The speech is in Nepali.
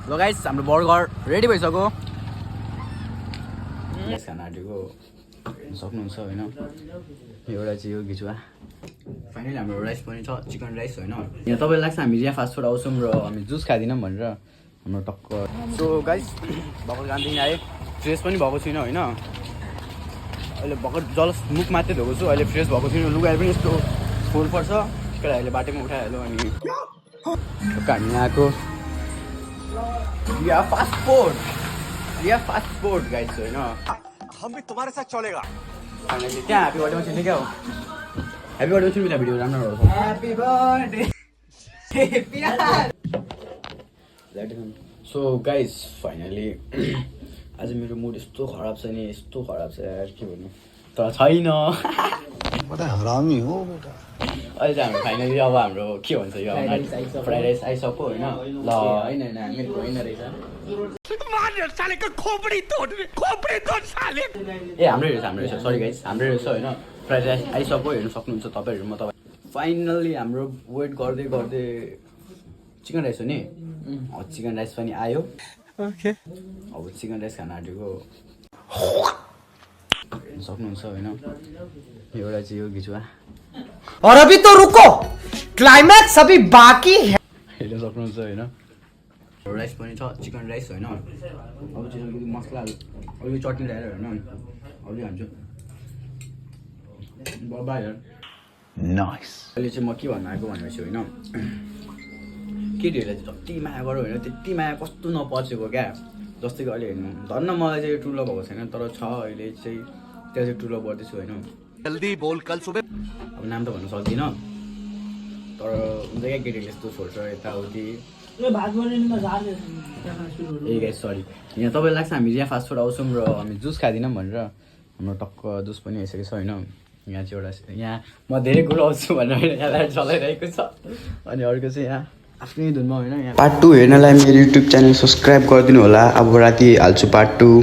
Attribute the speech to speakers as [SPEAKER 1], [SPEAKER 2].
[SPEAKER 1] ल गाइस हाम्रो बर्गर रेडी भइसक्यो खाना आँटेको सक्नुहुन्छ होइन एउटा चाहिँ यो घिचुवा फाइनली हाम्रो राइस पनि छ चिकन राइस होइन यहाँ तपाईँलाई लाग्छ हामी यहाँ फास्ट फुड आउँछौँ र हामी जुस खाँदैनौँ भनेर हाम्रो टक्क सो गाइस भर्खर गानदेखि आएँ फ्रेस पनि भएको छुइनँ होइन अहिले भर्खर जलस मुख मात्रै धोएको छु अहिले फ्रेस भएको छुइनँ लुगाहरू पनि यस्तो फोहोर पर्छ त्यसलाई अहिले बाटोमा उठाइहाल्यो अनि हामी आएको फास्ट फूड गाइस होइन
[SPEAKER 2] हम भी तुम्हारे साथ चलेगा
[SPEAKER 1] फाइनली त्यहाँ ह्याप्पी बर्थडेमा छिन्ने क्या हो ह्याप्पी बर्थडे छिन् भिडियो राम्रो हो happy birthday so guys finally आज मेरो मुड यस्तो खराब छ नि यस्तो खराब छ यार के भन्नु तर छैन
[SPEAKER 2] हरामी हो बेटा
[SPEAKER 1] अहिले चाहिँ हाम्रो फाइनली अब हाम्रो के भन्छ यो फ्राइड राइस आइसक्यो होइन ल होइन मेरो होइन रहेछ ए हाम्रै रहेछ सरी गाइस हाम्रै रहेछ होइन फ्राइड राइस आइसक्यो हेर्नु सक्नुहुन्छ तपाईँहरू म तपाईँ फाइनल्ली हाम्रो वेट गर्दै गर्दै चिकन राइस हो नि चिकन राइस पनि आयो अब चिकन राइस खान आँटेको सक्नुहुन्छ होइन एउटा चाहिँ यो घिचुवा
[SPEAKER 3] और अभी तो रुको क्लाइमैक्स अभी बाकी है
[SPEAKER 1] हेर्न सक्नुहुन्छ होइन राइस पनि छ चिकन राइस होइन अब चिकनको मसला अलिक चटनी ल्याएर होइन अलिक हाल्छु बाबा यार नाइस अहिले चाहिँ म के भन्न आएको भनेपछि होइन केटीहरूलाई चाहिँ जति माया गरौँ होइन त्यति माया कस्तो नपचेको क्या जस्तै कि अहिले हेर्नु धन्न मलाई चाहिँ ट्रु लभ भएको छैन तर छ अहिले चाहिँ त्यहाँ चाहिँ ट्रु लभ गर्दैछु होइन
[SPEAKER 2] जल्दी बोल कल सुबह
[SPEAKER 1] अब नाम त भन्न सक्दिनँ तर हुन्छ क्या केटीहरूले यस्तो छोड्छ यताउति ए गाइस सरी यहाँ तपाईँलाई लाग्छ हामी यहाँ फास्ट फुड आउँछौँ र हामी जुस खाँदैनौँ भनेर हाम्रो टक्क जुस पनि आइसकेको छ होइन यहाँ चाहिँ एउटा यहाँ म धेरै कुरो आउँछु भनेर यहाँ चलाइरहेको छ अनि अर्को चाहिँ यहाँ आफ्नै धुनमा होइन यहाँ
[SPEAKER 4] पार्ट 2 हेर्नलाई मेरो युट्युब च्यानल सब्सक्राइब गरिदिनु होला अब राति हाल्छु पार्ट 2